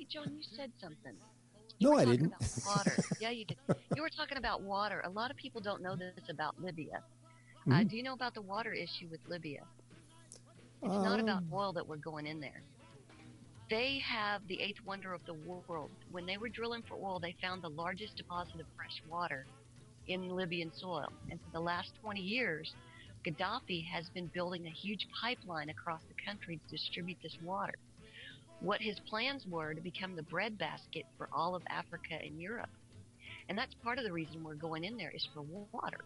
John, you said something. You No, were I talking didn't. about water. Yeah, you did. You were talking about water. A lot of people don't know this about Libya. Hmm. Do you know about the water issue with Libya? It's not about Um, oil that we're going in there. They have the eighth wonder of the world. When they were drilling for oil, they found the largest deposit of fresh water in Libyan soil. And for the last 20 years, Gaddafi has been building a huge pipeline across the country to distribute this water. What his plans were to become the breadbasket for all of Africa and Europe. And that's part of the reason we're going in there is for water.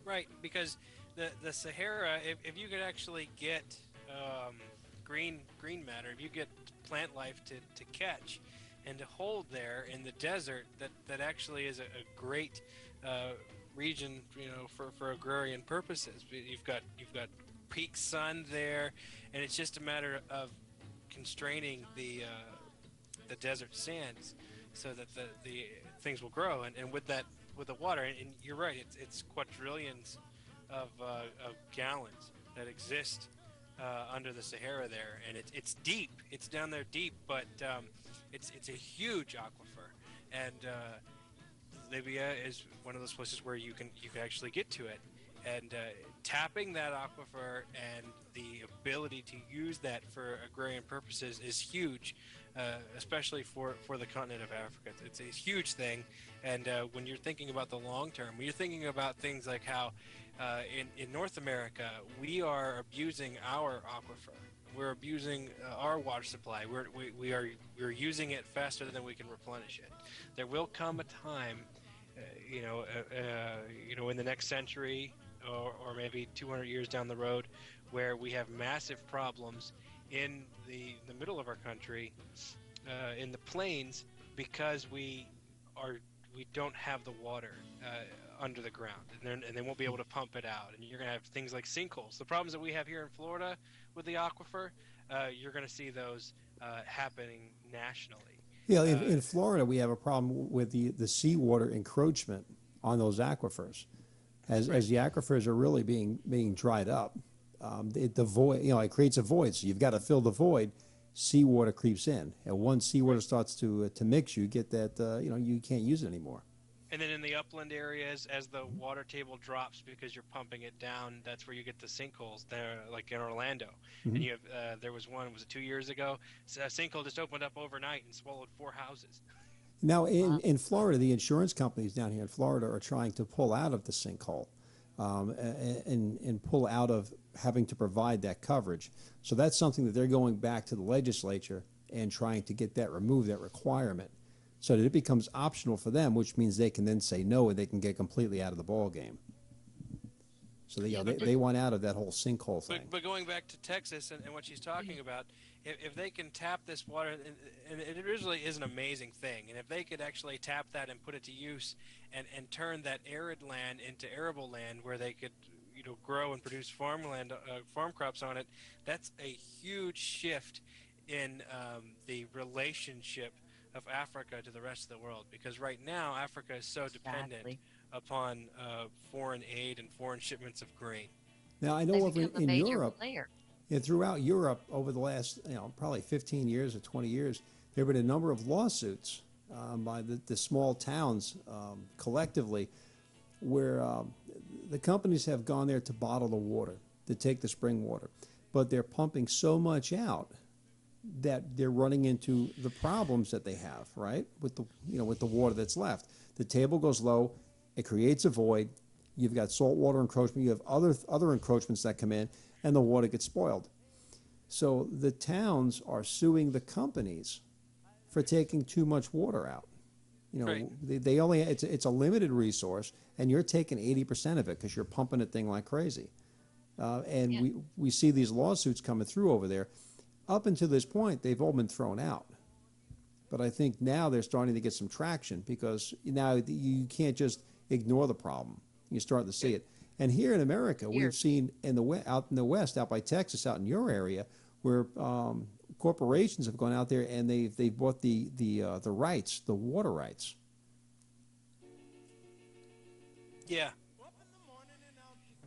Right, because the Sahara, if you could actually get um, green matter, if you get plant life to catch and to hold there in the desert, that actually is a great uh, region, for agrarian purposes. You've got peak sun there, and it's just a matter of constraining the desert sands so that the things will grow, and with the water, and you're right, it's quadrillions of gallons that exist under the Sahara there, and it's deep. It's down there deep, but it's a huge aquifer, and Libya is one of those places where you can actually get to it, and tapping that aquifer and the ability to use that for agrarian purposes is huge, especially for the continent of Africa. It's a huge thing, and when you're thinking about the long term, when you're thinking about things like how in North America we are abusing our aquifer. We're abusing our water supply. We're using it faster than we can replenish it. There will come a time, in the next century, or maybe 200 years down the road, where we have massive problems in the middle of our country, in the plains, because we don't have the water under the ground, and they won't be able to pump it out, and you're going to have things like sinkholes. The problems that we have here in Florida with the aquifer, you're going to see those happening nationally. Yeah, Uh, in Florida, we have a problem with the seawater encroachment on those aquifers. right. As the aquifers are really being dried up, the void, it creates a void. So you've got to fill the void. Seawater creeps in, and once seawater Right. starts to mix, you get that you can't use it anymore. And then in the upland areas, as the water table drops because you're pumping it down, that's where you get the sinkholes there, like in Orlando. Hmm. And you have there was one, was it 2 years ago? A sinkhole just opened up overnight and swallowed 4 houses. Now, Wow. in Florida, the insurance companies down here in Florida are trying to pull out of the sinkhole, and pull out of having to provide that coverage. So that's something that they're going back to the legislature and trying to get that removed, that requirement, so that it becomes optional for them, which means they can then say no and they can get completely out of the ball game. So they, Yeah, they, but they want out of that whole sinkhole thing. But going back to Texas and what she's talking about, if they can tap this water, and it really is an amazing thing, and if they could actually tap that and put it to use, and turn that arid land into arable land where they could grow and produce farmland, farm crops on it, that's a huge shift in the relationship of Africa to the rest of the world, because right now Africa is so dependent exactly. upon foreign aid and foreign shipments of grain. Now, I They know of become a in major Europe, player. and throughout Europe over the last probably 15 years or 20 years, there have been a number of lawsuits by the small towns collectively, where the companies have gone there to bottle the water, to take the spring water, but they're pumping so much out that they're running into the problems that they have, right, with the water that's left. The table goes low, it creates a void. You've got saltwater encroachment. You have other encroachments that come in, and the water gets spoiled. So the towns are suing the companies for taking too much water out. Right. They only it's a limited resource, and you're taking 80% of it because you're pumping it thing like crazy. And Yeah. we see these lawsuits coming through over there. Up until this point, they've all been thrown out. But I think now they're starting to get some traction because now you can't just ignore the problem. You're starting to see it. And here in America, Here. we've seen out in the West, out by Texas, out in your area, where corporations have gone out there and they've bought the rights, the water rights. Yeah.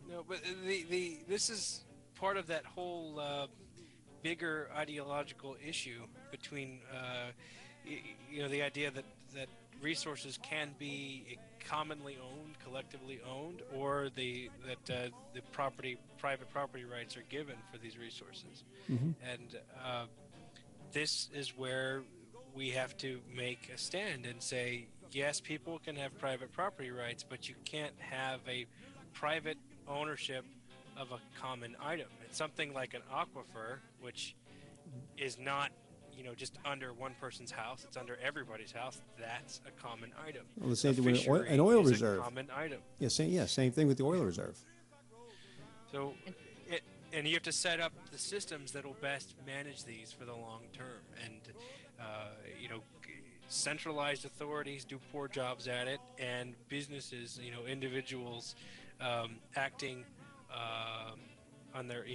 No, but the this is part of that whole bigger ideological issue between the idea that resources can be commonly owned, collectively owned, or that the private property rights are given for these resources. And this is where we have to make a stand and say, yes, people can have private property rights, but you can't have a private ownership of a common item. It's something like an aquifer, which is not, just under one person's house. It's under everybody's house. That's a common item. Well, the same A thing with fishery an oil is reserve. a common item. Yeah, same thing with the oil reserve. So, and you have to set up the systems that will best manage these for the long term. And, centralized authorities do poor jobs at it, and businesses, individuals acting on their,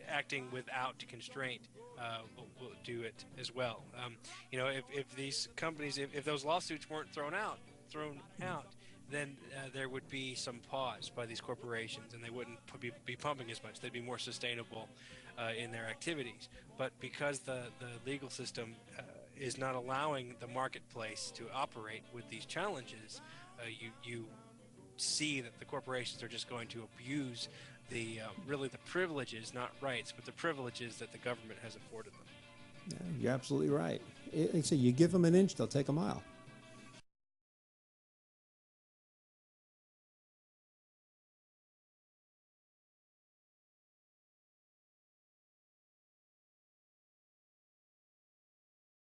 acting without constraint will do it as well. If these companies, if those lawsuits weren't thrown out, then there would be some pause by these corporations, and they wouldn't be pumping as much. They'd be more sustainable in their activities. But because the legal system is not allowing the marketplace to operate with these challenges, you see that the corporations are just going to abuse really the privileges, not rights, but the privileges that the government has afforded them. Yeah, you're absolutely right. Like I say, you give them an inch, they'll take a mile.